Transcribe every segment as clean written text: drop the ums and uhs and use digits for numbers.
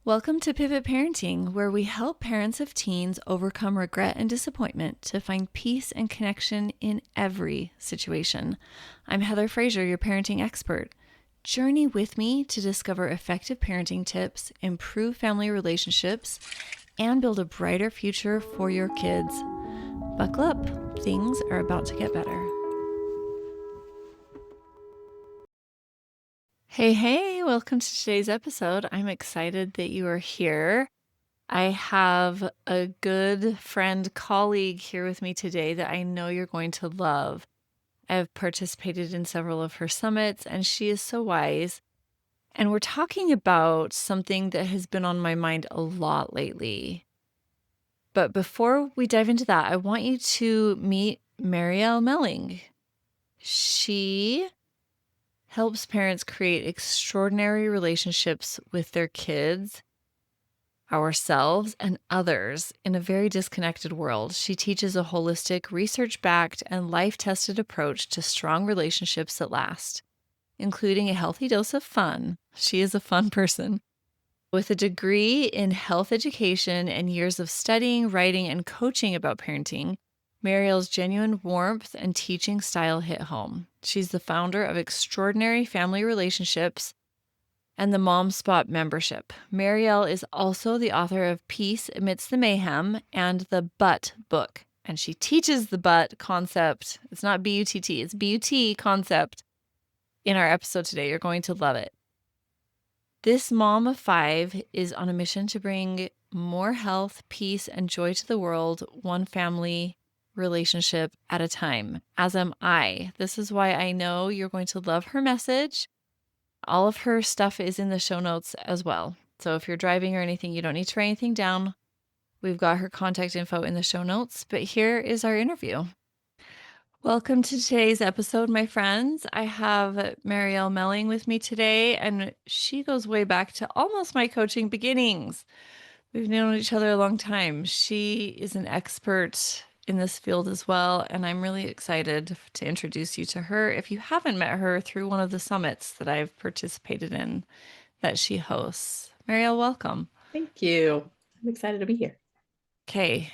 Welcome to Pivot Parenting, where we help parents of teens overcome regret and disappointment to find peace and connection in every situation. I'm Heather Frazier, your parenting expert. Journey with me to discover effective parenting tips, improve family relationships, and build a brighter future for your kids. Buckle up, things are about to get better. Hey, welcome to today's episode. I'm excited that you are here. I have a good friend, colleague here with me today that I know you're going to love. I have participated in several of her summits, and she is so wise. And we're talking about something that has been on my mind a lot lately. But before we dive into that, I want you to meet Marielle Melling. She helps parents create extraordinary relationships with their kids, ourselves, and others in a very disconnected world. She teaches a holistic, research-backed, and life-tested approach to strong relationships that last, including a healthy dose of fun. She is a fun person. With a degree in health education and years of studying, writing, and coaching about parenting, Marielle's genuine warmth and teaching style hit home. She's the founder of Extraordinary Family Relationships and the Mom Spot membership. Marielle is also the author of Peace Amidst the Mayhem and the But book. And she teaches the but concept. It's not B-U-T-T, it's B-U-T concept in our episode today. You're going to love it. This mom of five is on a mission to bring more health, peace, and joy to the world, one family relationship at a time, as am I. This is why I know you're going to love her message. All of her stuff is in the show notes as well. So if you're driving or anything, you don't need to write anything down. We've got her contact info in the show notes, but here is our interview. Welcome to today's episode, my friends. I have Marielle Melling with me today, and she goes way back to almost my coaching beginnings. We've known each other a long time. She is an expert in this field as well, and I'm really excited to introduce you to her if you haven't met her through one of the summits that I've participated in that she hosts. Marielle, welcome. Thank you. I'm excited to be here. Okay,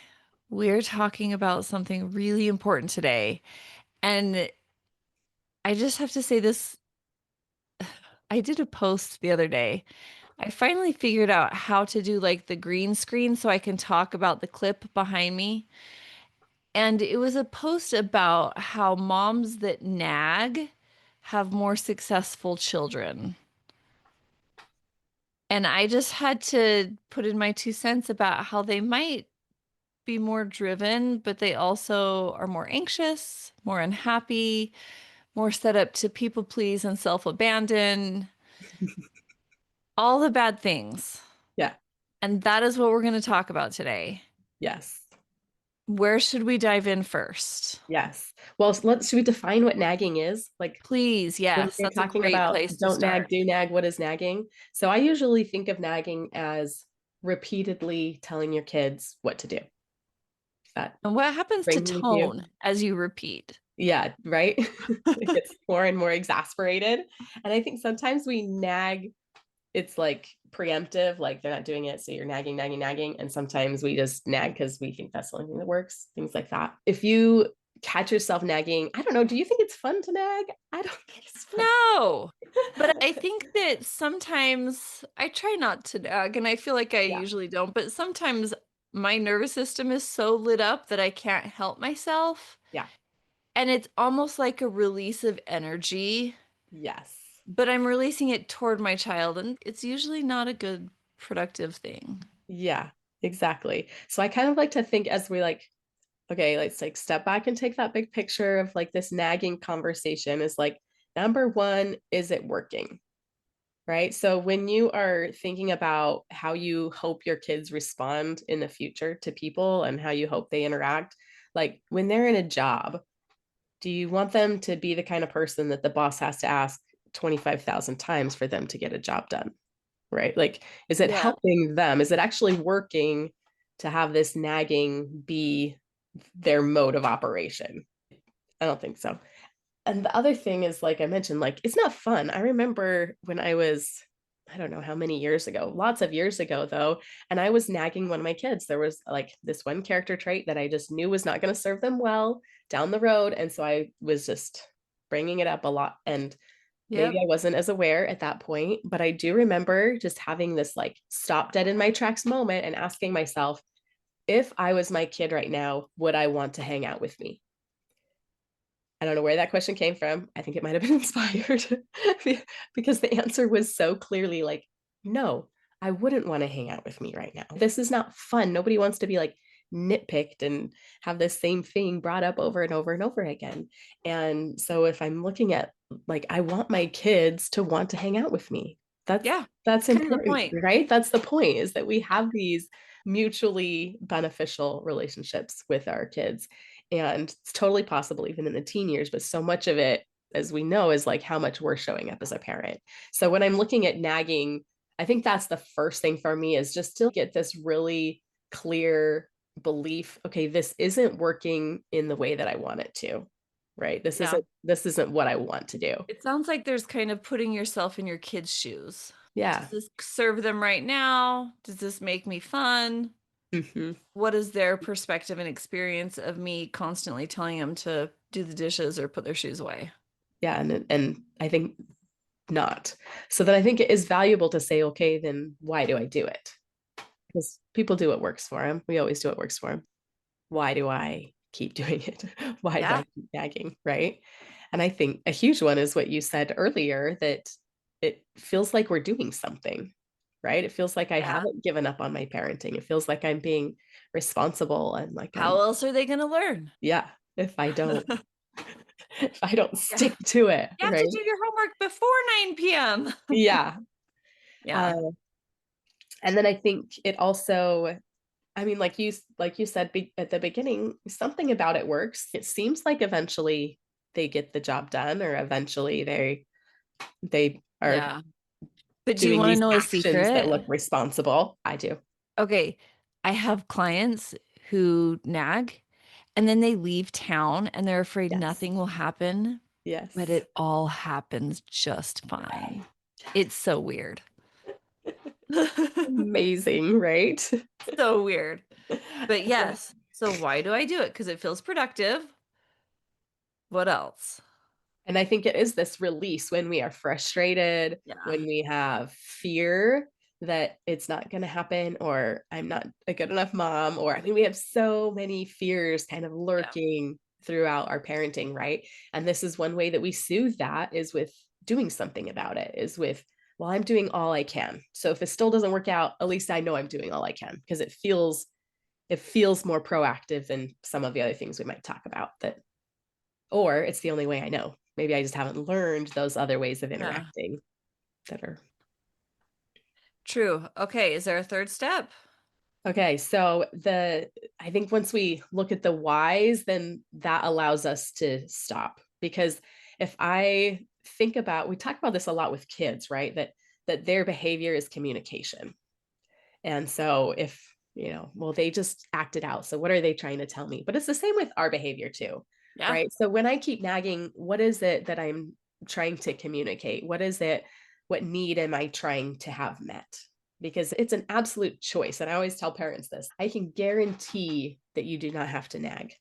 we're talking about something really important today, and I just have to say this. I did a post the other day. I finally figured out how to do like the green screen so I can talk about the clip behind me. And it was a post about how moms that nag have more successful children. And I just had to put in my 2 cents about how they might be more driven, but they also are more anxious, more unhappy, more set up to people please and self-abandon, all the bad things. Yeah. And that is what we're going to talk about today. Yes. Where should we dive in first? Yes. Well, should we define what nagging is? Like, Please, when yes, we're that's a talking great about place to don't nag, start. do nag, what is nagging? So I usually think of nagging as repeatedly telling your kids what to do. That And what happens to brings you. tone as you repeat? Yeah, right? It gets more and more exasperated. And I think sometimes we nag, it's like preemptive, like they're not doing it, so you're nagging, nagging, nagging. And sometimes we just nag because we think that's the only thing that works, things like that. If you catch yourself nagging, I don't know, do you think it's fun to nag? I don't think it's fun. No, but I think that sometimes I try not to nag, and I feel like I Yeah. usually don't, but sometimes my nervous system is so lit up that I can't help myself. Yeah. And it's almost like a release of energy, Yes. but I'm releasing it toward my child, and it's usually not a good, productive thing. Yeah, exactly. So I kind of like to think as we like, okay, let's like step back and take that big picture of like this nagging conversation is like, number one, is it working? Right. So when you are thinking about how you hope your kids respond in the future to people and how you hope they interact, like when they're in a job, do you want them to be the kind of person that the boss has to ask 25,000 times for them to get a job done? Right. Like, is it Yeah. helping them? Is it actually working to have this nagging be their mode of operation? I don't think so. And the other thing is, like I mentioned, like it's not fun. I remember when I was I don't know how many years ago, lots of years ago though, and I was nagging one of my kids. There was like this one character trait that I just knew was not going to serve them well down the road, and so I was just bringing it up a lot, and maybe Yep. I wasn't as aware at that point, but I do remember just having this like stop dead in my tracks moment and asking myself, if I was my kid right now, would I want to hang out with me? I don't know where that question came from. I think it might have been inspired because the answer was so clearly like, no, I wouldn't want to hang out with me right now. This is not fun. Nobody wants to be like nitpicked and have this same thing brought up over and over and over again. And so if I'm looking at like I want my kids to want to hang out with me. That's Yeah. that's Kind of the important, point. right? That's the point is that we have these mutually beneficial relationships with our kids, and it's totally possible even in the teen years, but so much of it, as we know, is like how much we're showing up as a parent. So when I'm looking at nagging, I think that's the first thing for me is just to get this really clear belief, okay, this isn't working in the way that I want it to. Right? This Yeah. isn't what I want to do. It sounds like there's kind of putting yourself in your kids' shoes. Does Yeah. this serve them right now? Does this make me fun? Mhm. What is their perspective and experience of me constantly telling them to do the dishes or put their shoes away? Yeah, and I think not. So then I think it is valuable to say, okay, then why do I do it? Because people do what works for them. We always do what works for them. Why do I keep doing it? Why do I Yeah. keep nagging? Right. And I think a huge one is what you said earlier that it feels like we're doing something, right? It feels like I Yeah. haven't given up on my parenting. It feels like I'm being responsible and like How I'm, else are they going to learn? yeah, if I don't, if I don't Yeah. stick to it, You have right? to do your homework before 9 p.m. Yeah. Uh, Yeah. and then I think it also, I mean, like you said at the beginning, something about it works. It seems like eventually they get the job done, or eventually they are Yeah. But do you doing want to these know a actions that secret? look responsible. I do. Okay. I have clients who nag and then they leave town and they're afraid Yes. nothing will happen, but Yes. it all happens just fine. It's so weird. Amazing, right? So weird. But yes. So why do I do it? Because it feels productive. What else? And I think it is this release when we are frustrated, Yeah. when we have fear that it's not going to happen, or I'm not a good enough mom, or I mean, we have so many fears kind of Yeah. lurking throughout our parenting, right? And this is one way that we soothe that is with doing something about it, is with, well, I'm doing all I can. So if it still doesn't work out, at least I know I'm doing all I can because it feels more proactive than some of the other things we might talk about that, or it's the only way I know. Maybe I just haven't learned those other ways of Yeah. interacting that are True. Okay. Is there a third step? okay. So I think once we look at the whys, then that allows us to stop. Because if I think about, we talk about this a lot with kids, right? That their behavior is communication. And so if, well, they just acted out. So what are they trying to tell me? But it's the same with our behavior too, Yeah. right? So when I keep nagging, what is it that I'm trying to communicate? What need am I trying to have met? Because it's an absolute choice. And I always tell parents this, I can guarantee that you do not have to nag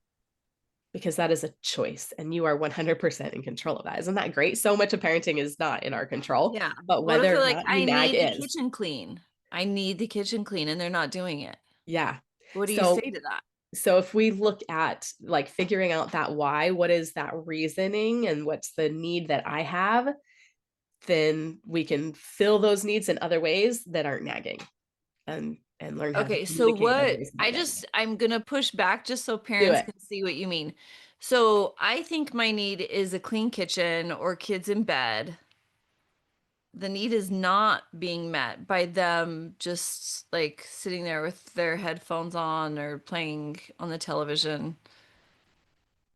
because that is a choice and you are 100% in control of that. Isn't that great? So much of parenting is not in our control, Yeah. but What if whether they're or like, not you I nag need the is. kitchen clean? I need the kitchen clean and they're not doing it. Yeah. What do you So say to that? so if we look at like figuring out that why, what is that reasoning and what's the need that I have, then we can fill those needs in other ways that aren't nagging and learn how to Okay, so communicate in other what ways that I aren't nagging. just I'm gonna push back just so Do parents it. can see what you mean. So I think my need is a clean kitchen or kids in bed. The need is not being met by them just like sitting there with their headphones on or playing on the television.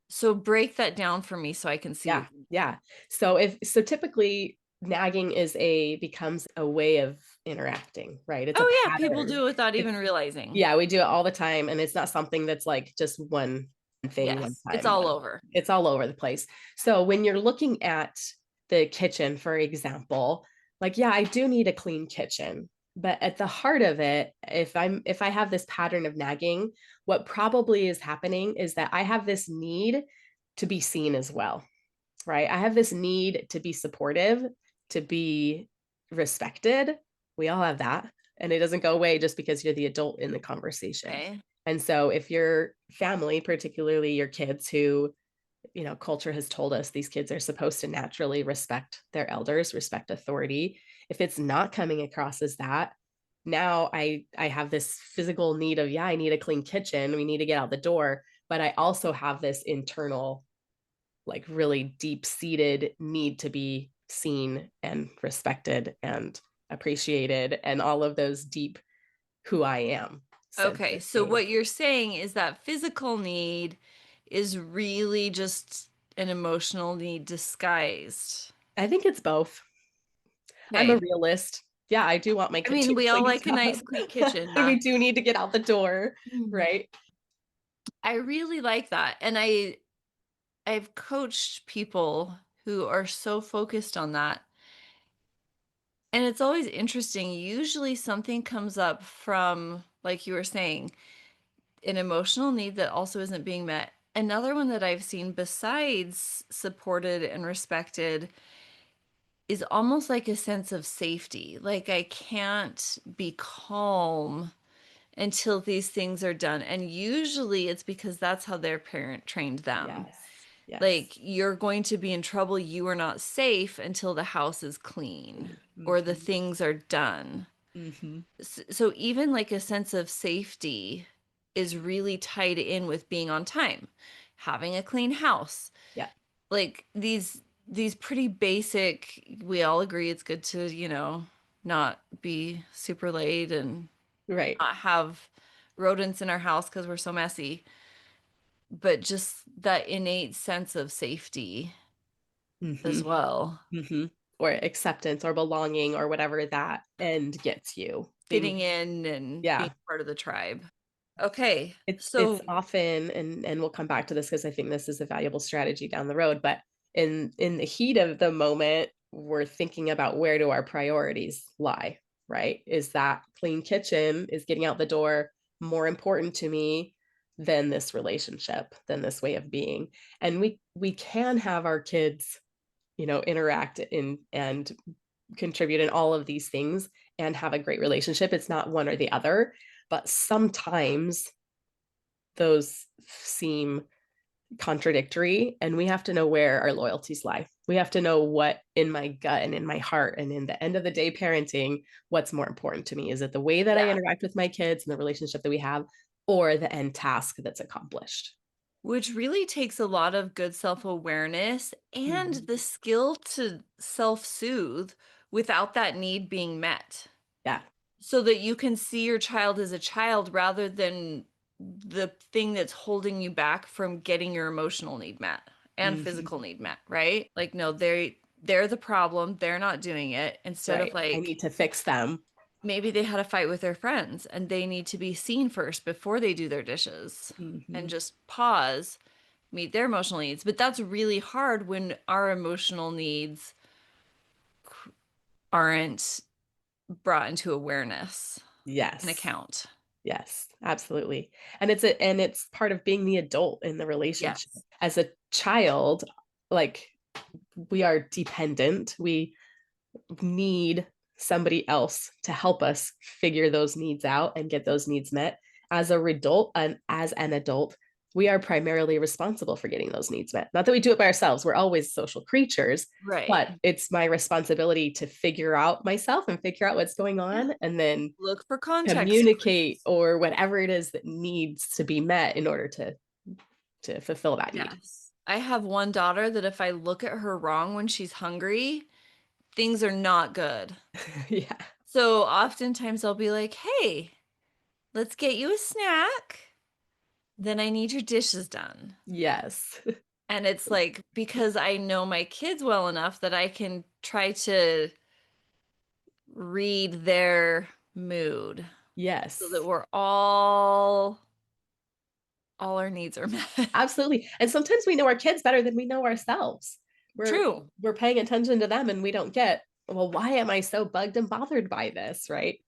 So break that down for me so I can see Yeah. what you Yeah. So typically nagging becomes a way of interacting, right? It's a Oh yeah, people pattern. do it without even It's realizing. Yeah, we do it all the time. And it's not something that's like just one thing one Yes, it's time. all over. It's all over the place. So when you're looking at the kitchen, for example, Like, yeah, I do need a clean kitchen. But at the heart of it, if I have this pattern of nagging, what probably is happening is that I have this need to be seen as well, right? I have this need to be supportive, to be respected. We all have that. And it doesn't go away just because you're the adult in the conversation. Okay. And so if your family, particularly your kids who, culture has told us these kids are supposed to naturally respect their elders, respect authority. If it's not coming across as that, now I have this physical need of, yeah, I need a clean kitchen. We need to get out the door. But I also have this internal, like really deep seated need to be seen and respected and appreciated and all of those deep who I am Okay, senses so too. what you're saying is that physical need is really just an emotional need disguised. I think it's both. I'm a Okay. realist. Yeah, I do want my I mean, kitchen we all cleaned like a up. nice clean kitchen. And we do need to get out the door, Mm. right? I really like that. And I've coached people who are so focused on that. And it's always interesting. Usually something comes up from, like you were saying, an emotional need that also isn't being met. Another one that I've seen besides supported and respected is almost like a sense of safety. Like I can't be calm until these things are done. And usually it's because that's how their parent trained them. Yes. Yes. Like you're going to be in trouble. You are not safe until the house is clean or the Mm-hmm. things are done. Mm-hmm. So even like a sense of safety is really tied in with being on time, having a clean house. Yeah. Like these pretty basic, we all agree it's good to, not be super late and Right. not have rodents in our house because we're so messy, but just that innate sense of safety Mm-hmm. as well. Mm-hmm. Or acceptance or belonging or whatever that end gets you. Fitting Being, in and being yeah. part of the tribe. Okay. It's So often, and we'll come back to this because I think this is a valuable strategy down the road, but in the heat of the moment, we're thinking about where do our priorities lie, right? Is that clean kitchen, is getting out the door more important to me than this relationship, than this way of being? And we can have our kids, interact in and contribute in all of these things and have a great relationship. It's not one or the other, but sometimes those seem contradictory, and we have to know where our loyalties lie. We have to know what in my gut and in my heart and in the end of the day parenting, what's more important to me. Is it the way that I yeah, interact with my kids and the relationship that we have, or the end task that's accomplished? which really takes a lot of good self-awareness and Mhm. the skill to self-soothe without that need being met. Yeah. So that you can see your child as a child rather than the thing that's holding you back from getting your emotional need met and Hmm. physical need met, right? Like no, they're the problem, they're not doing it instead of Right. I like need to fix them. maybe they had a fight with their friends and they need to be seen first before they do their dishes Hmm. and just pause, meet their emotional needs. But that's really hard when our emotional needs aren't brought into awareness and Yes. account. Yes, absolutely. And it's part of being the adult in the relationship. Yes. As a child, like, we are dependent. We need somebody else to help us figure those needs out and get those needs met. As an adult, we are primarily responsible for getting those needs met. Not that we do it by ourselves. We're always social creatures, Right. but it's my responsibility to figure out myself and figure out what's going Yeah. on and then Look for context communicate clues. or whatever it is that needs to be met in order to fulfill that need. Yes. I have one daughter that if I look at her wrong when she's hungry, things are not good. Yeah. So oftentimes I'll be like, hey, let's get you a snack. Then I need your dishes done. Yes. And it's like because I know my kids well enough that I can try to read their mood so that Yes. we're all our needs are met. Absolutely. And sometimes we know our kids better than we know ourselves. We're True. we're paying attention to them and we don't get well, why am I so bugged and bothered by this, right?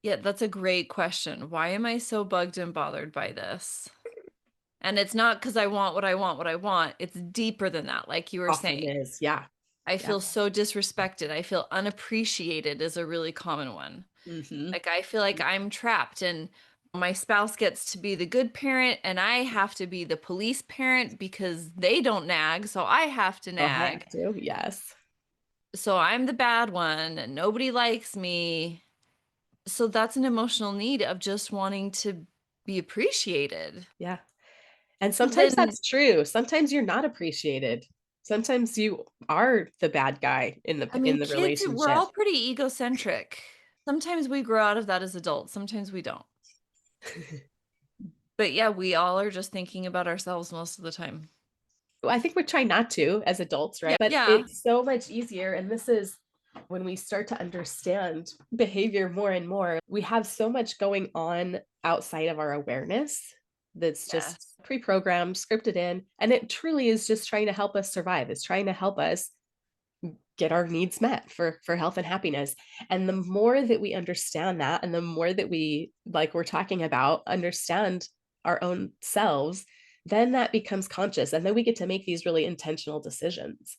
Yeah, that's a great question. Why am I so bugged and bothered by this? And it's not because I want what I want what I want, it's deeper than that, like you were Often saying. is. Yeah. I Yeah. feel so disrespected, I feel unappreciated is a really common one. Hmm. Like, I feel like I'm trapped and my spouse gets to be the good parent and I have to be the police parent because they don't nag, so I have to Oh, I have nag. to. Yes. So I'm the bad one and nobody likes me. So that's an emotional need of just wanting to be appreciated. Yeah. And But sometimes then, that's true. Sometimes you're not appreciated. Sometimes you are the bad guy in I in mean, the kids, we're relationship. all pretty egocentric. Sometimes we grow out of that as adults, sometimes we don't. But yeah, we all are just thinking about ourselves most of the time. Well, I think we try not to as adults, right? Yeah. But Yeah. it's so much easier. And this is when we start to understand behavior more and more. We have so much going on outside of our awareness that's just Yes. pre programmed, scripted in. And it truly is just trying to help us survive, it's trying to help us get our needs met for health and happiness. And the more that we understand that, and the more that we, like we're talking about, understand our own selves, then that becomes conscious, and then we get to make these really intentional decisions.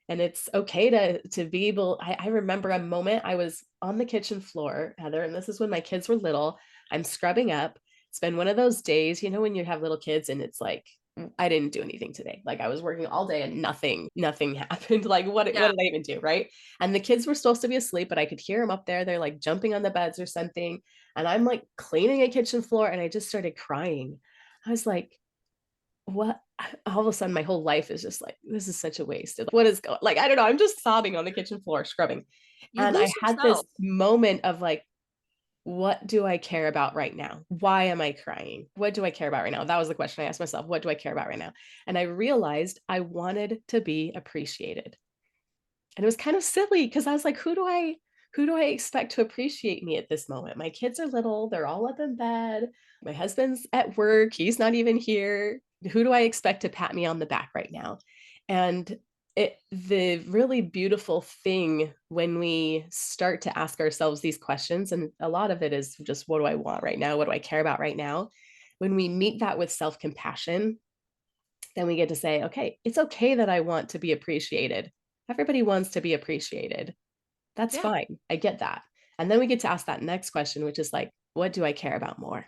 And it's okay to be able, I remember a moment I was on the kitchen floor, Heather, and this is when my kids were little. I'm scrubbing up. It's been one of those days, when you have little kids and it's like, I didn't do anything today. Like, I was working all day and nothing happened. Like, what Yeah. did I even do, right? And the kids were supposed to be asleep, but I could hear them up there. They're like jumping on the beds or something. And I'm like cleaning a kitchen floor and I just started crying. I was like, what? All of a sudden my whole life is just like, this is such a waste. What is going, like, I don't know. I'm just sobbing on the kitchen floor, scrubbing. You And I lose had this yourself. moment of like, what do I care about right now? Why am I crying? What do I care about right now? That was the question I asked myself. What do I care about right now? And I realized I wanted to be appreciated. And it was kind of silly because I was like, who do I expect to appreciate me at this moment? My kids are little, they're all up in bed. My husband's at work, he's not even here. Who do I expect to pat me on the back right now? And the really beautiful thing when we start to ask ourselves these questions, and a lot of it is just, what do I want right now? What do I care about right now? When we meet that with self-compassion, then we get to say, okay, it's okay that I want to be appreciated. Everybody wants to be appreciated. That's Yeah. fine. I get that. And then we get to ask that next question, which is like, what do I care about more?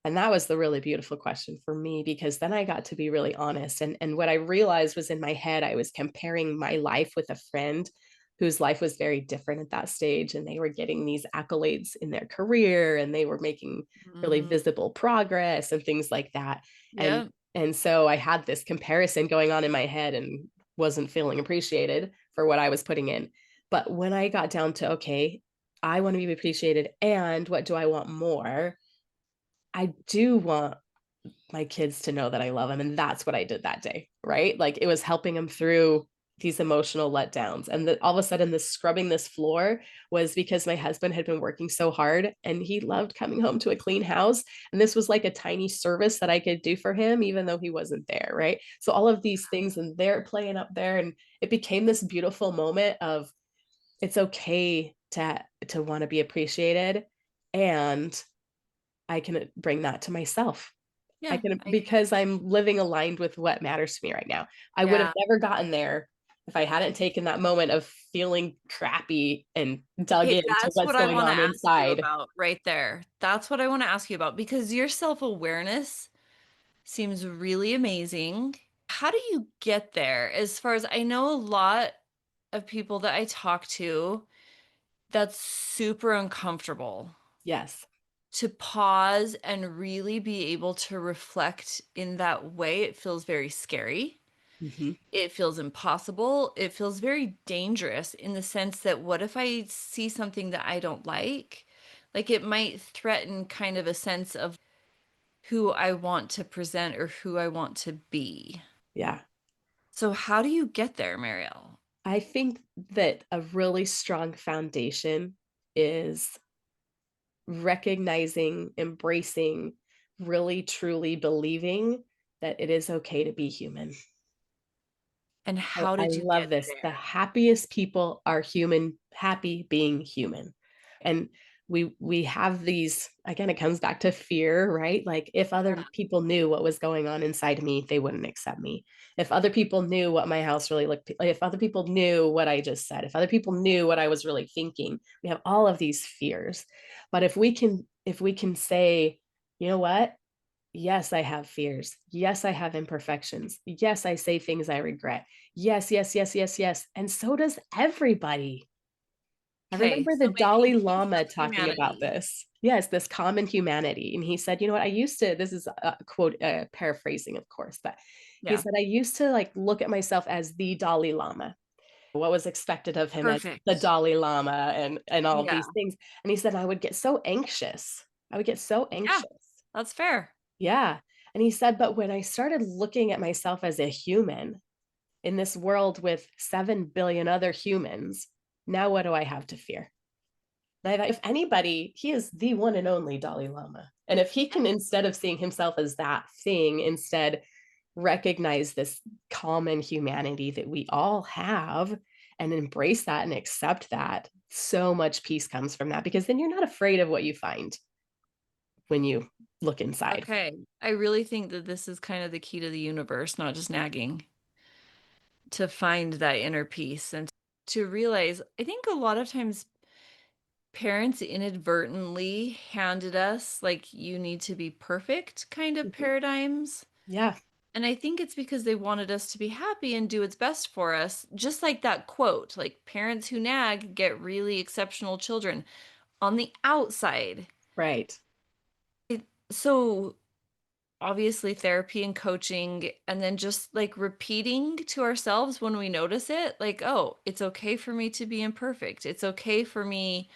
And that was the really beautiful question for me, because then I got to be really honest. And what I realized was, in my head, I was comparing my life with a friend whose life was very different at that stage. And they were getting these accolades in their career and they were making really Mhm. visible progress and things like that. And Yep. and so I had this comparison going on in my head and wasn't feeling appreciated for what I was putting in. But when I got down to, okay, I want to be appreciated, and what do I want more? I do want my kids to know that I love them, and that's what I did that day, right? Like, it was helping them through these emotional letdowns, and that all of a sudden, this scrubbing this floor was because my husband had been working so hard, and he loved coming home to a clean house, and this was like a tiny service that I could do for him, even though he wasn't there, right? So all of these things, and they're playing up there, and it became this beautiful moment of, it's okay to want to be appreciated, and I can bring that to myself. I Yeah. can, because I'm living aligned with what matters to me right now. I would have Yeah. never gotten there if I hadn't taken that moment of feeling crappy and dug Okay, into that's what's what I going wanna on ask you inside. about right there. That's what I wanna ask you about because your self-awareness seems really amazing. How do you get there? As far as I know, a lot of people that I talk to, that's super uncomfortable Yes. to pause and really be able to reflect in that way. It feels very scary. Hmm. It feels impossible. It feels very dangerous in the sense that what if I see something that I don't like? Like it might threaten kind of a sense of who I want to present or who I want to be. Yeah. So how do you get there, Marielle? I think that a really strong foundation is recognizing, embracing, really truly believing that it is okay to be human. And Oh, how I did you love get this. The there? happiest people are human, happy being human. And we have these, again, it comes back to fear, right? Like if other Yeah. people knew what was going on inside me, they wouldn't accept me. If other people knew what my house really looked like, if other people knew what I just said, if other people knew what I was really thinking, we have all of these fears. But if we can say, you know what? Yes, I have fears. Yes, I have imperfections. Yes, I say things I regret. Yes, yes, yes, yes, yes. And so does everybody. I Okay, remember the so making Dalai peace Lama with talking about humanity. this. Yes, this common humanity. And he said, you know what, I used to, this is a quote, paraphrasing, of course, but he Yeah. said, I used to like look at myself as the Dalai Lama, what was expected of him as the Perfect. Dalai Lama and all of Yeah. these things. And he said, I would get so anxious. I would get so Yeah, anxious. that's fair. Yeah. And he said, but when I started looking at myself as a human in this world with 7 billion other humans, now what do I have to fear? And I thought, if anybody, he is the one and only Dalai Lama. And if he can, instead of seeing himself as that thing, instead recognize this common humanity that we all have and embrace that and accept that, so much peace comes from that because then you're not afraid of what you find when you look inside. Okay. I really think that this is kind of the key to the universe, not just nagging, to find that inner peace and to realize, I think a lot of times parents inadvertently handed us like you need to be perfect kind of Mhm. paradigms. Yeah. And I think it's because they wanted us to be happy and do what's best for us. Just like that quote, like parents who nag get really exceptional children on the outside. Right. So obviously therapy and coaching, and then just like repeating to ourselves when we notice it, like, oh, it's okay for me to be imperfect. It's okay for me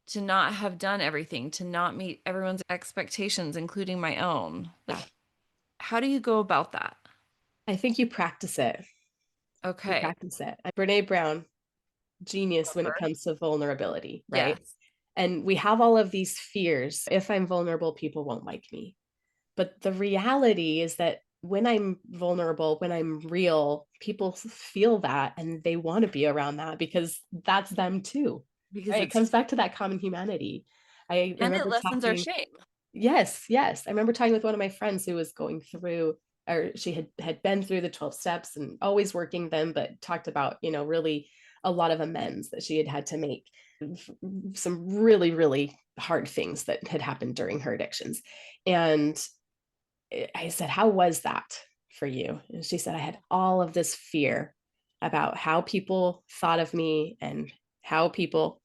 to not have done everything, to not meet everyone's expectations, including my own. Yeah. Like, how do you go about that? I think you practice it. You Okay. practice it. Brene Brown, genius when it Her. comes to vulnerability, right? Yes. And we have all of these fears. If I'm vulnerable, people won't like me. But the reality is that when I'm vulnerable, when I'm real, people feel that and they want to be around that because that's them too. Because Right? It it's, comes back to that common humanity. I and it remember lessens our talking. shame. Yes, yes. I remember talking with one of my friends who was going through, or she had been through the 12 steps and always working them, but talked about, really a lot of amends that she had had to make, some really, really hard things that had happened during her addictions. And I said, how was that for you? And she said, I had all of this fear about how people thought of me and how people,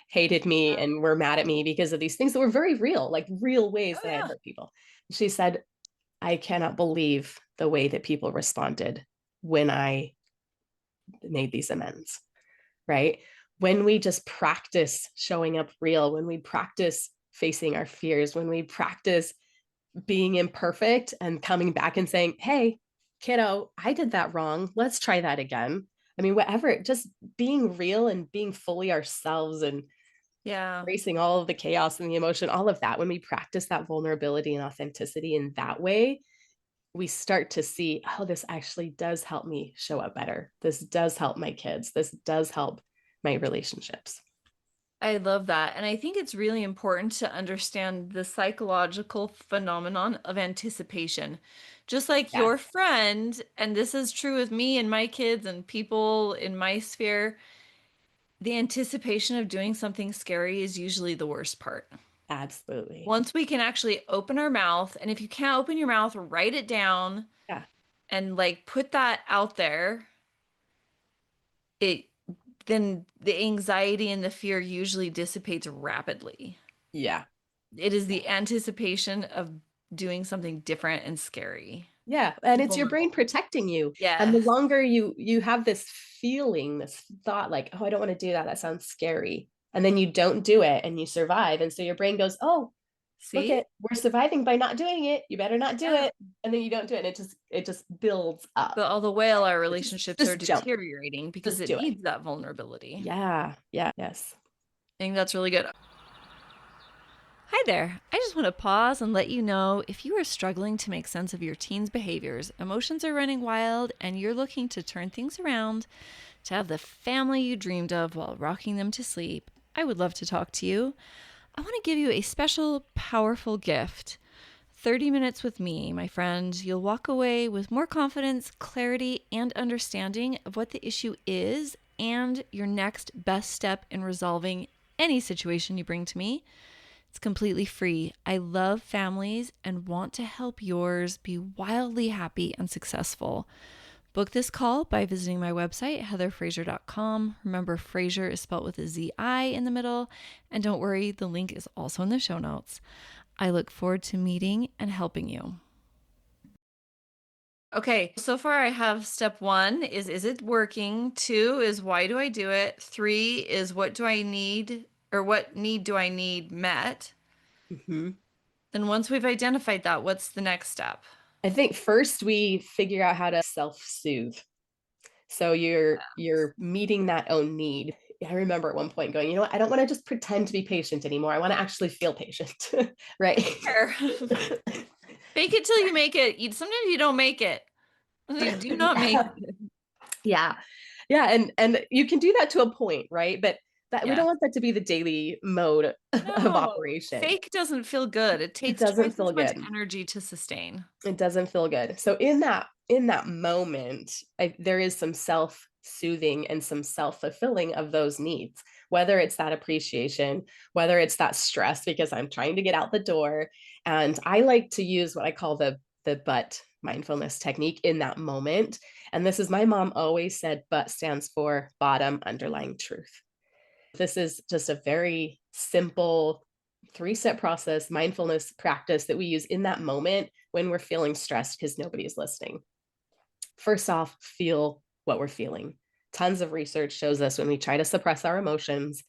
hated me and were mad at me because of these things that were very real, like real ways Oh that I had yeah. hurt people. She said, I cannot believe the way that people responded when I made these amends, right? When we just practice showing up real, when we practice facing our fears, when we practice being imperfect and coming back and saying, hey, kiddo, I did that wrong. Let's try that again. I mean, whatever, just being real and being fully ourselves and Yeah. embracing all of the chaos and the emotion, all of that, when we practice that vulnerability and authenticity in that way, we start to see, oh, this actually does help me show up better. This does help my kids. This does help my relationships. I love that. And I think it's really important to understand the psychological phenomenon of anticipation. Just like your Yes, friend, and this is true with me and my kids and people in my sphere, the anticipation of doing something scary is usually the worst part. absolutely. Once we can actually open our mouth, and if you can't open your mouth, write it down Yeah. and like put that out there, it then the anxiety and the fear usually dissipates rapidly. Yeah. It is the anticipation of doing something different and scary Yeah, and and it's your brain vulnerable. protecting you. And the Yes. longer you have this feeling, this thought like, "Oh, I don't want to do that. That sounds scary." And then you don't do it and you survive. And so your brain goes, "Oh, look See? at we're surviving by not doing it. You better not do Yeah. it." And then you don't do it. And it just builds up. But all the while, our It just relationships are just jump. deteriorating because Just it do it. needs that vulnerability. Yeah. Yeah. Yes. I think that's really good. Hi there. I just just want to pause and let you know if you are struggling to make sense of your teen's behaviors, emotions are running wild, and you're looking to turn things around to have the family you dreamed of while rocking them to sleep, I would love to talk to you. I want to give you a special, powerful gift. 30 minutes with me, my friend. You'll walk away with more confidence, clarity, and understanding of what the issue is and your next best step in resolving any situation you bring to me. It's completely free. I love families and want to help yours be wildly happy and successful. Book this call by visiting my website, heatherfraser.com. Remember, Fraser is spelled with a Z-I in the middle. And don't worry, the link is also in the show notes. I look forward to meeting and helping you. Okay, so far I have step 1 is it working? 2 is why do I do it? 3 is what do I need or what need do I need met? Mm-hmm. Then once we've identified that, what's the next step? I think first we figure out how to self-soothe. So you're meeting that own need. I remember at one point going, you know what, I don't want to just pretend to be patient anymore. I want to actually feel patient. Right. Fake it till you make it. Sometimes you don't make it. You do not make Yeah. it. Yeah. Yeah. And you can do that to a point, right? But that we Yeah. don't want that to be the daily mode of No, operation. fake doesn't feel good. It It takes doesn't twice as feel much good. energy to sustain. It doesn't feel good. So in that moment, there is some self-soothing and some self-fulfilling of those needs, whether it's that appreciation, whether it's that stress because I'm trying to get out the door. And I like to use what I call the but mindfulness technique in that moment. And this is my mom always said, but stands for bottom underlying truth. This is just a very simple 3-step process, mindfulness practice that we use in that moment when we're feeling stressed because nobody's listening. First off, feel what we're feeling. Tons of research shows us when we try to suppress our emotions,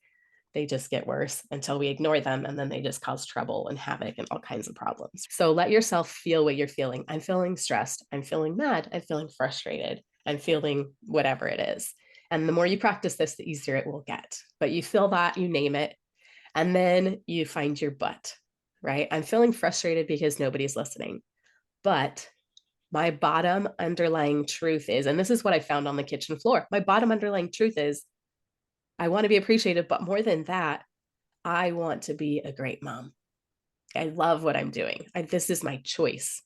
they just get worse until we ignore them. And then they just cause trouble and havoc and all kinds of problems. So let yourself feel what you're feeling. I'm feeling stressed. I'm feeling mad. I'm feeling frustrated. I'm feeling whatever it is. And the more you practice this, the easier it will get. But you feel that, you name it, and then you find your but, right? I'm feeling frustrated because nobody's listening. But my bottom underlying truth is, and this is what I found on the kitchen floor, my bottom underlying truth is I want to be appreciated, but more than that, I want to be a great mom. I love what I'm doing. This is my choice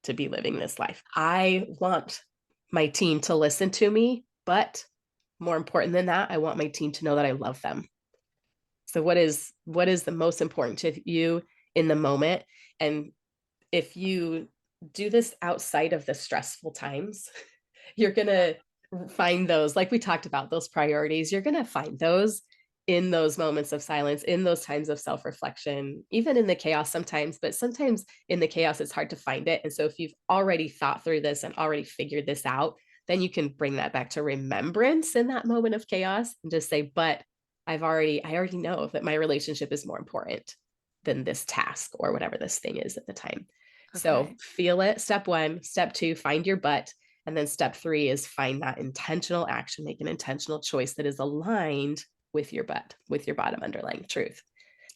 to be living this life. I want my team to listen to me, but more important than that, I want my team to know that I love them. So what is the most important to you in the moment? And if you do this outside of the stressful times, you're going to find those, like we talked about, those priorities. You're going to find those in those moments of silence, in those times of self reflection, even in the chaos sometimes. But sometimes in the chaos, it's hard to find it. And so if you've already thought through this and already figured this out, then you can bring that back to remembrance in that moment of chaos and just say, but I already know that my relationship is more important than this task or whatever this thing is at the time. So Okay. feel it. Step 1. Step 2, find your but. And then step 3 is find that intentional action, make an intentional choice that is aligned with your but, with your bottom underlying truth.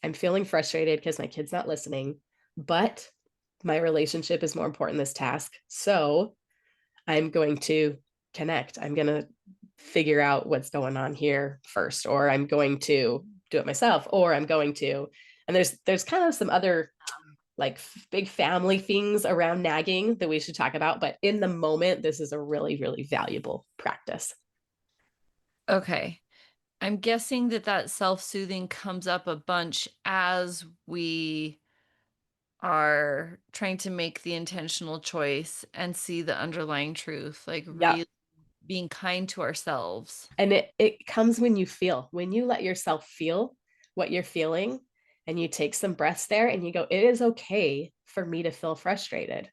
I'm feeling frustrated because my kid's not listening, but my relationship is more important than this task. So I'm going to connect. I'm going to figure out what's going on here first, or I'm going to do it myself, or I'm going to, and there's kind of some other like big family things around nagging that we should talk about. But in the moment, this is a really, really valuable practice. Okay. I'm guessing that self-soothing comes up a bunch as we are trying to make the intentional choice and see the underlying truth, like Yep. really being kind to ourselves. And it comes when you let yourself feel what you're feeling and you take some breaths there and you go, it is okay for me to feel frustrated.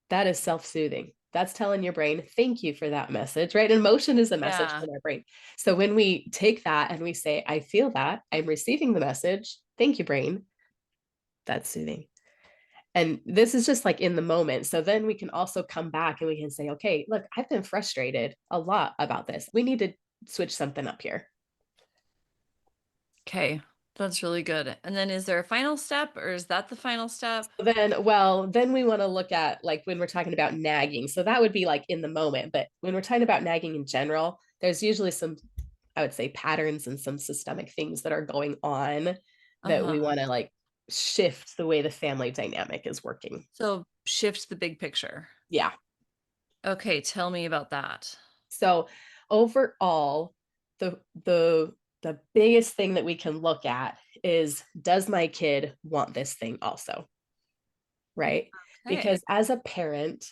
That is self-soothing. That's telling your brain, thank you for that message, right? Emotion is a message Yeah. from our brain. So when we take that and we say, I feel that, I'm receiving the message, thank you, brain, that's soothing. And this is just like in the moment. So then we can also come back and we can say, okay, look, I've been frustrated a lot about this. We need to switch something up here. Okay. That's really good. And then is there a final step or is that the final step? Then we want to look at like when we're talking about nagging. So that would be like in the moment. But when we're talking about nagging in general, there's usually some, I would say, patterns and some systemic things that are going on that Uh-huh. we want to like shift the way the family dynamic is working. So shift the big picture. Yeah. Okay, tell me about that. So overall, the biggest thing that we can look at is, does my kid want this thing also? Right? Okay. Because as a parent,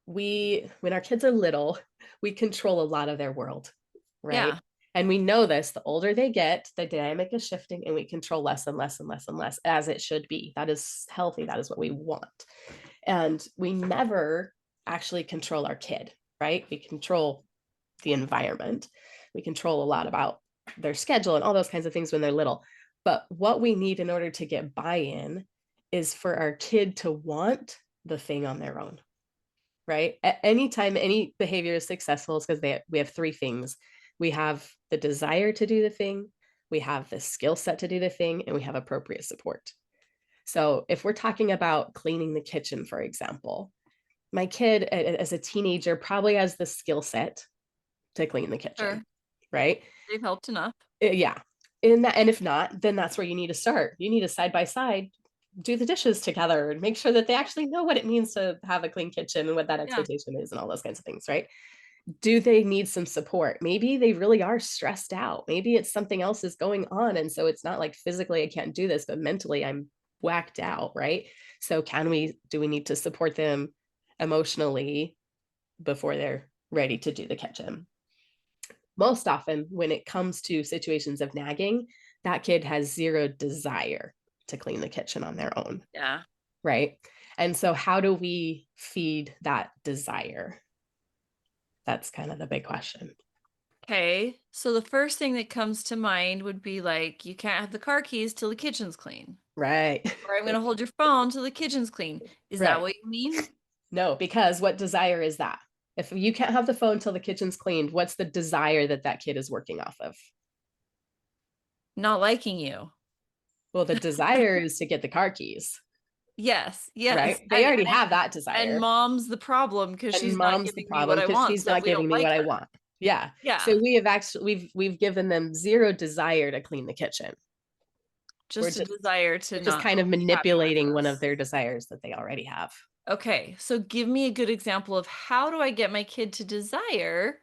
when our kids are little, we control a lot of their world, right? Yeah. And we know this, the older they get, the dynamic is shifting and we control less and less and less and less, as it should be. That is healthy. That is what we want. And we never actually control our kid, right? We control the environment. We control a lot about their schedule and all those kinds of things when they're little. But what we need in order to get buy-in is for our kid to want the thing on their own, right? At any time any behavior is successful is because we have three things. We have the desire to do the thing, we have the skill set to do the thing, and we have appropriate support. So if we're talking about cleaning the kitchen, for example, my kid as a teenager probably has the skill set to clean the kitchen, Sure. right? They've helped enough. Yeah. And if not, then that's where you need to start. You need to side by side do the dishes together and make sure that they actually know what it means to have a clean kitchen and what that Yeah. expectation is and all those kinds of things, right? Do they need some support? Maybe they really are stressed out. Maybe it's something else is going on. And so it's not like physically I can't do this, but mentally I'm whacked out, right? So do we need to support them emotionally before they're ready to do the kitchen? Most often, when it comes to situations of nagging, that kid has zero desire to clean the kitchen on their own, Yeah. right? And so, how do we feed that desire? That's kind of the big question. Okay. So the first thing that comes to mind would be like, you can't have the car keys till the kitchen's clean. Right. Or I'm gonna hold your phone till the kitchen's clean. Is that Right. what you mean? No, because what desire is that? If you can't have the phone till the kitchen's cleaned, what's the desire that that kid is working off of? Not liking you. Well, the desire is to get the car keys, Yes, yes. right? They already have that And desire. mom's the problem because And she's not mom's the giving me what problem I because want, she's so not we don't giving me like what I her. want. Yeah. So Yeah, we've given them zero desire to clean the kitchen. We're just a desire to just not kind of be happy with manipulating one of us. their desires that they already have. Okay, so give me a good example of how do I get my kid to desire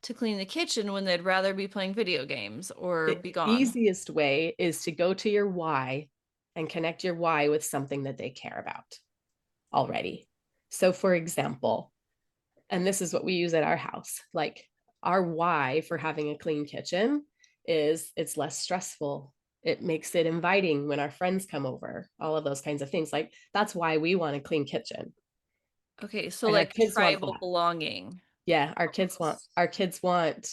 to clean the kitchen when they'd rather be playing video games or The be gone? easiest way is to go to your why and connect your why with something that they care about already. So for example, and this is what we use at our house, like our why for having a clean kitchen is it's less stressful. It makes it inviting when our friends come over, all of those kinds of things. Like that's why we want a clean kitchen. Okay, so And our like kids want tribal that. belonging Yeah, almost. our kids want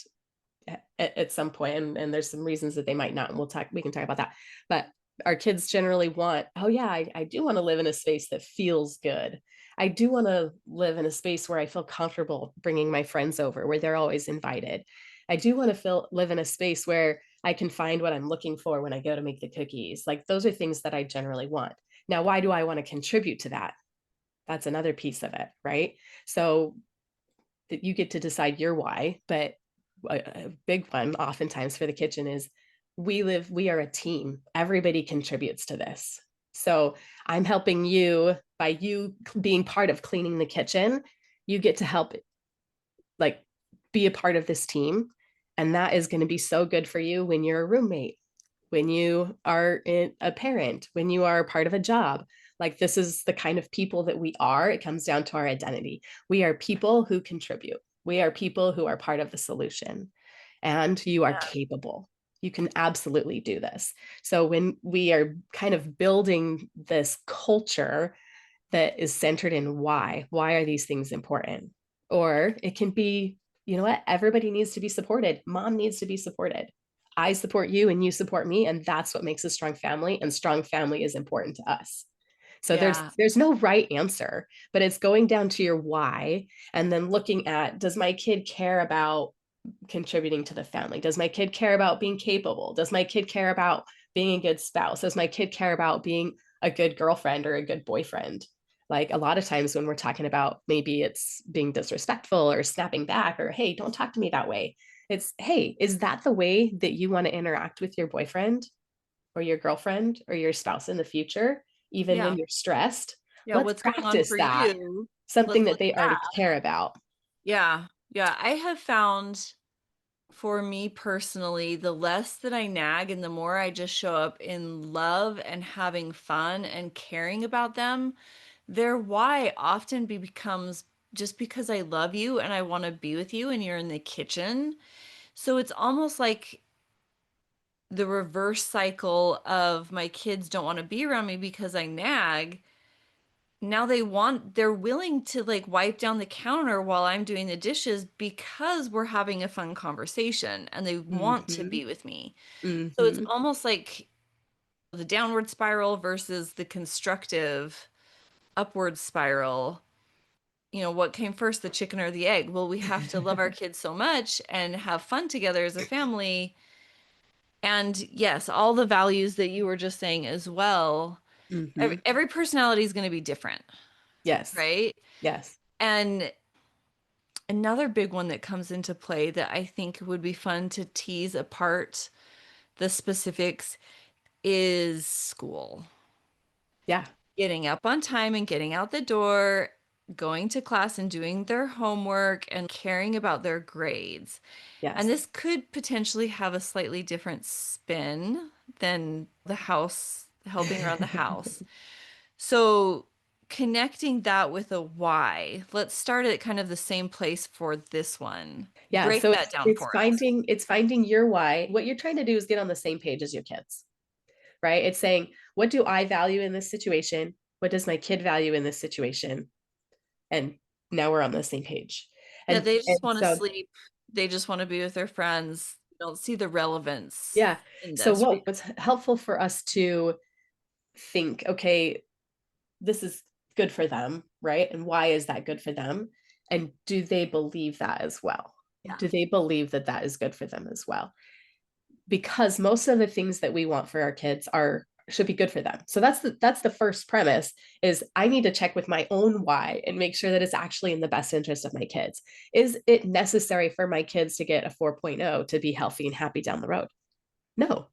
at some point, and there's some reasons that they might not, and we can talk about that. But our kids generally want, oh yeah, I do want to live in a space that feels good. I do want to live in a space where I feel comfortable bringing my friends over, where they're always invited. I do want to live in a space where I can find what I'm looking for when I go to make the cookies. Like those are things that I generally want. Now, why do I want to contribute to that? That's another piece of it, right? So that you get to decide your why, but a big one oftentimes for the kitchen is we are a team. Everybody contributes to this. So I'm helping you by you being part of cleaning the kitchen. You get to help like be a part of this team. And that is going to be so good for you when you're a roommate, when you are a parent, when you are part of a job. Like this is the kind of people that we are. It comes down to our identity. We are people who contribute. We are people who are part of the solution. And you are Yeah. capable. You can absolutely do this. So when we are kind of building this culture that is centered in why are these things important? Or it can be, you know what, everybody needs to be supported. Mom needs to be supported. I support you and you support me, and that's what makes a strong family, and strong family is important to us. So Yeah. there's no right answer, but it's going down to your why and then looking at, does my kid care about contributing to the family? Does my kid care about being capable? Does my kid care about being a good spouse? Does my kid care about being a good girlfriend or a good boyfriend? Like a lot of times when we're talking about maybe it's being disrespectful or snapping back or, hey, don't talk to me that way. It's, hey, is that the way that you want to interact with your boyfriend or your girlfriend or your spouse in the future, even Yeah. when you're stressed? Yeah, Let's what's going on practice for that, you? something Let's that look they at already that. care about. Yeah. Yeah, I have found for me personally, the less that I nag and the more I just show up in love and having fun and caring about them, their why often becomes just because I love you and I want to be with you and you're in the kitchen. So it's almost like the reverse cycle of my kids don't want to be around me because I nag. Now they're willing to like wipe down the counter while I'm doing the dishes because we're having a fun conversation and they want to Mm-hmm. be with me. So it's Mm-hmm. almost like the downward spiral versus the constructive upward spiral. You know, what came first, the chicken or the egg? Well, we have to love our kids so much and have fun together as a family. And yes, all the values that you were just saying as well. Every, Mm-hmm. every personality is going to be different, Yes. right? Yes. And another big one that comes into play that I think would be fun to tease apart the specifics is school. Yeah. Getting up on time and getting out the door, going to class and doing their homework and caring about their grades. And Yes. this could potentially have a slightly different spin than the house, helping around the house. So, connecting that with a why, let's start at kind of the same place for this one. Yeah. Break So that it's down it's for us. finding it's finding your why. What you're trying to do is get on the same page as your kids, right? It's saying, what do I value in this situation? What does my kid value in this situation? And now we're on the same page. Yeah, they And just want to so sleep. They just want to be with their friends. Don't see the relevance yeah. in So this, what right? was helpful for us to think, okay, this is good for them, right? And why is that good for them? And do they believe that as well? Yeah. Do they believe that that is good for them as well? Because most of the things that we want for our kids are should be good for them. So that's the first premise is I need to check with my own why and make sure that it's actually in the best interest of my kids. Is it necessary for my kids to get a 4.0 to be healthy and happy down the road? No.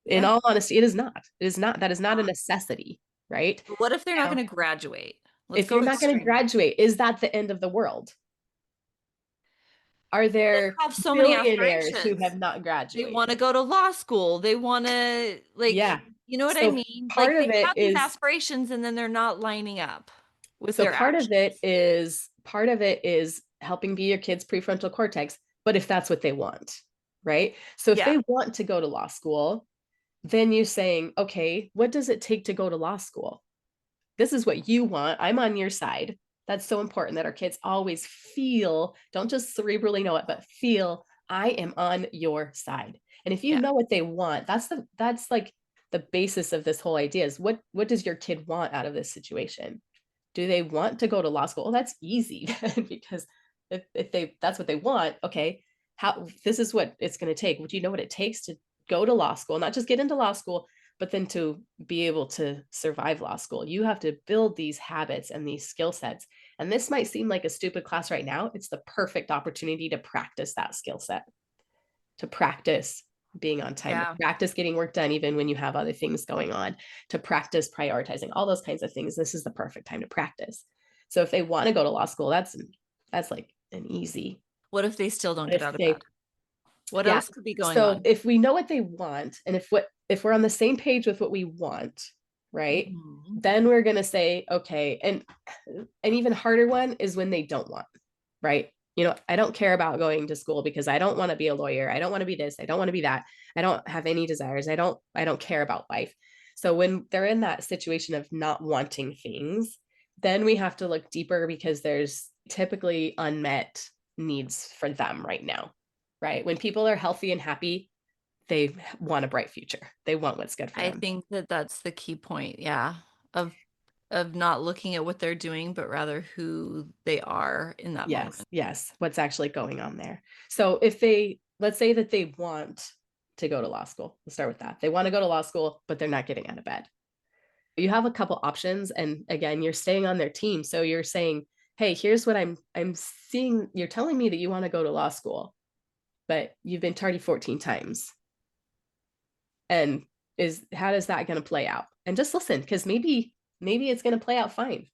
In Yeah. all honesty, it is not. It is not. That is not a Not. necessity, right? But what if they're not Now, going to graduate? Let's if go you're not going to extreme. graduate, is that the end of the world? Are They there have so many billionaires who aspirations. have not They want to graduated? go to law school. They want to, like, Yeah. you know what I So mean? part Like, they of it have these is aspirations and then they're not lining up with so their part of it actions. is part of it is helping be your kid's prefrontal cortex, but if that's what they want, right? So if Yeah. they want to go to law school, then you're saying, okay, what does it take to go to law school? This is what you want. I'm on your side. That's so important that our kids always feel, don't just cerebrally know it, but feel I am on your side. And if you Yeah. know what they want, that's like the basis of this whole idea is what does your kid want out of this situation? Do they want to go to law school? Well, that's easy because if they that's what they want, okay, how this is what it's going to take. Would you know what it takes to go to law school, not just get into law school, but then to be able to survive law school? You have to build these habits and these skill sets. And this might seem like a stupid class right now. It's the perfect opportunity to practice that skill set, to practice being on time, to Yeah. practice getting work done even when you have other things going on, to practice prioritizing, all those kinds of things. This is the perfect time to practice. So if they want to go to law school, that's like an easy. What if they still don't But get if out of they bed? What yeah. else could be going So on? if we know what they want and if we're on the same page with what we want, right? Mhm. Then we're going to say okay, and an even harder one is when they don't want, right? I don't care about going to school because I don't want to be a lawyer. I don't want to be this. I don't want to be that. I don't have any desires. I don't care about life. So when they're in that situation of not wanting things, then we have to look deeper because there's typically unmet needs for them right now, right? When people are healthy and happy, they want a bright future. They want what's good for I them. think that that's the key point, yeah, of not looking at what they're doing, but rather who they are in that Yes, moment. yes. What's actually going on there. So if they, let's say that they want to go to law school. Let's start with that. They want to go to law school, but they're not getting out of bed. You have a couple options, and again, you're staying on their team. So you're saying, "Hey, here's what I'm seeing. You're telling me that you want to go to law school, but you've been tardy 14 times. And is how is that going to play out?" And just listen, because maybe it's going to play out fine.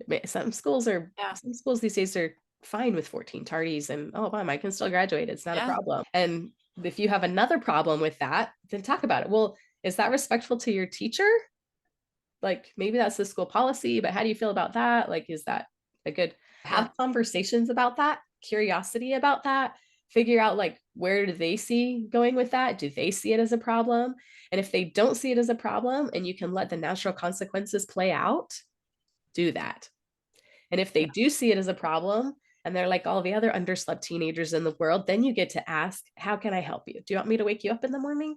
Yeah. Some schools these days are fine with 14 tardies, and oh mom, I can still graduate. It's not a Yeah. problem. And if you have another problem with that, then talk about it. Well, is that respectful to your teacher? Like maybe that's the school policy, but how do you feel about that? Like, is that a good Yeah. have conversations about that, curiosity about that, figure out like where do they see going with that? Do they see it as a problem? And if they don't see it as a problem and you can let the natural consequences play out, do that. And if they Yeah. do see it as a problem and they're like all the other underslept teenagers in the world, then you get to ask, how can I help you? Do you want me to wake you up in the morning?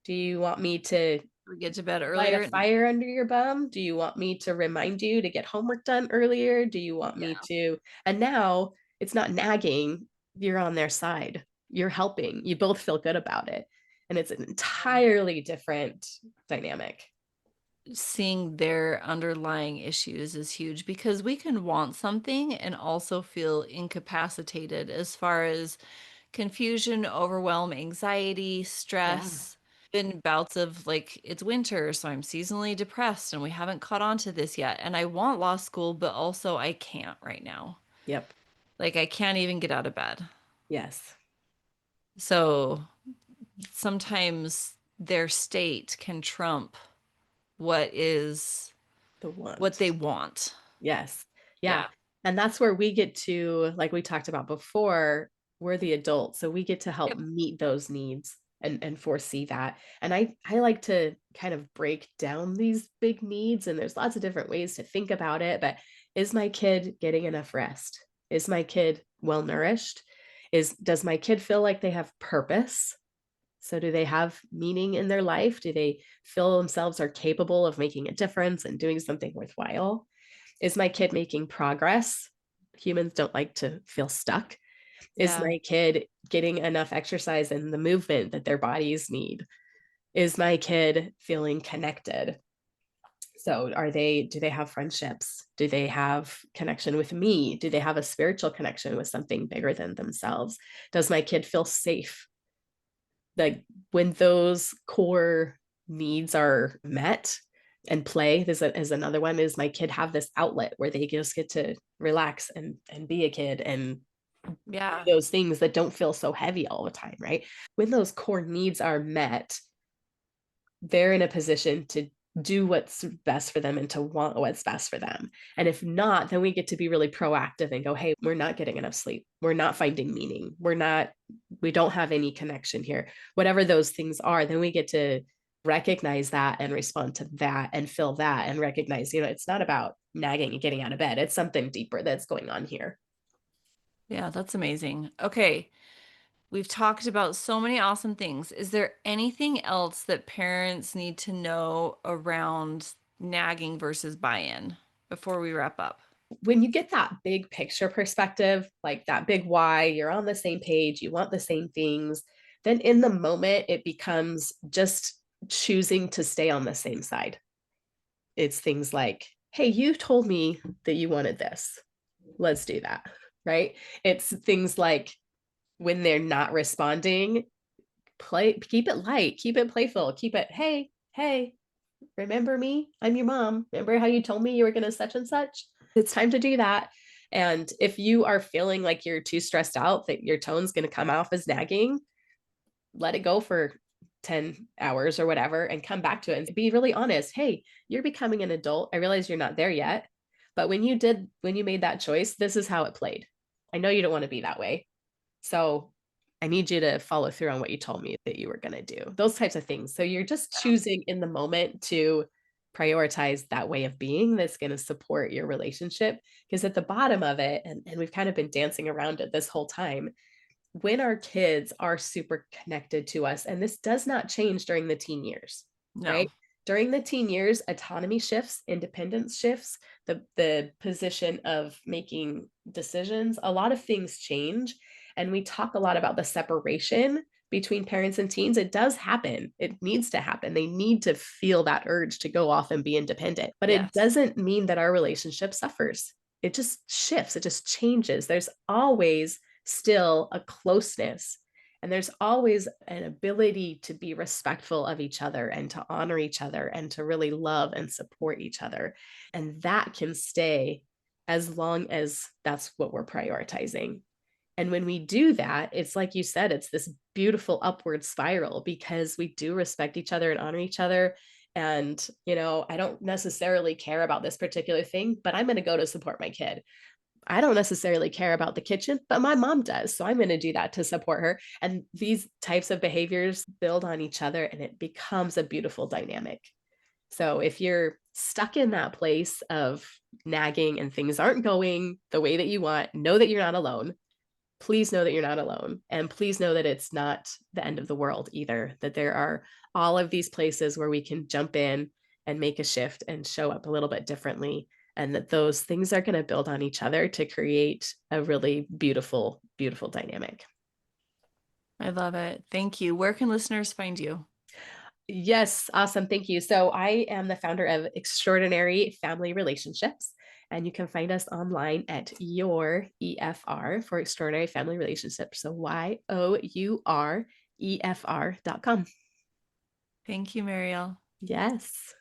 Do you want me to We get to bed light a earlier. fire under your bum? Do you want me to remind you to get homework done earlier? Do you want me Yeah. to? And now it's not nagging. You're on their side. You're helping. You both feel good about it. And it's an entirely different dynamic. Seeing their underlying issues is huge because we can want something and also feel incapacitated as far as confusion, overwhelm, anxiety, Yeah. stress. Been bouts of like it's winter, so I'm seasonally depressed and we haven't caught on to this yet. And I want law school, but also I can't right now. Yep. Like I can't even get out of bed. Yes. So sometimes their state can trump what is The what want. they want. Yes. Yeah. Yeah. And that's where we get to, like we talked about before, we're the adults. So we get to help Yep. meet those needs and foresee that. And I like to kind of break down these big needs. And there's lots of different ways to think about it. But is my kid getting enough rest? Is my kid well nourished? Does my kid feel like they have purpose? So do they have meaning in their life? Do they feel themselves are capable of making a difference and doing something worthwhile? Is my kid making progress? Humans don't like to feel stuck. Is Yeah. my kid getting enough exercise and the movement that their bodies need? Is my kid feeling connected? So do they have friendships? Do they have connection with me? Do they have a spiritual connection with something bigger than themselves? Does my kid feel safe? Like when those core needs are met, and play is another one, is my kid have this outlet where they just get to relax and be a kid and do Yeah. those things that don't feel so heavy all the time, right? When those core needs are met, they're in a position to do what's best for them and to want what's best for them. And if not, then we get to be really proactive and go, hey, we're not getting enough sleep. We're not finding meaning. We don't have any connection here. Whatever those things are, then we get to recognize that and respond to that and feel that and recognize, it's not about nagging and getting out of bed. It's something deeper that's going on here. Yeah, that's amazing. Okay. We've talked about so many awesome things. Is there anything else that parents need to know around nagging versus buy-in before we wrap up? When you get that big picture perspective, like that big why, you're on the same page, you want the same things, then in the moment, it becomes just choosing to stay on the same side. It's things like, hey, you told me that you wanted this. Let's do that. Right. It's things like when they're not responding, keep it light, keep it playful, keep it, hey, remember me? I'm your mom. Remember how you told me you were going to such and such? It's time to do that. And if you are feeling like you're too stressed out that your tone's going to come off as nagging, let it go for 10 hours or whatever and come back to it and be really honest. Hey, you're becoming an adult. I realize you're not there yet. But when you made that choice, this is how it played. I know you don't want to be that way. So I need you to follow through on what you told me that you were going to do. Those types of things. So you're just choosing in the moment to prioritize that way of being that's going to support your relationship. Because at the bottom of it, and we've kind of been dancing around it this whole time, when our kids are super connected to us, and this does not change during the teen years, right? No. During the teen years, autonomy shifts, independence shifts, the position of making decisions, a lot of things change. And we talk a lot about the separation between parents and teens, it does happen. It needs to happen. They need to feel that urge to go off and be independent. But it Yes. doesn't mean that our relationship suffers. It just shifts, it just changes. There's always still a closeness. And there's always an ability to be respectful of each other and to honor each other and to really love and support each other. And that can stay as long as that's what we're prioritizing. And when we do that, it's like you said, it's this beautiful upward spiral because we do respect each other and honor each other. And, I don't necessarily care about this particular thing, but I'm going to go to support my kid. I don't necessarily care about the kitchen, but my mom does. So I'm going to do that to support her. And these types of behaviors build on each other and it becomes a beautiful dynamic. So if you're stuck in that place of nagging and things aren't going the way that you want, know that you're not alone. Please know that you're not alone. And please know that it's not the end of the world either, that there are all of these places where we can jump in and make a shift and show up a little bit differently. And that those things are going to build on each other to create a really beautiful, beautiful dynamic. I love it. Thank you. Where can listeners find you? Yes, awesome. Thank you. So, I am the founder of Extraordinary Family Relationships, and you can find us online at your EFR for Extraordinary Family Relationships. So, YOUREFR.com. Thank you, Marielle. Yes.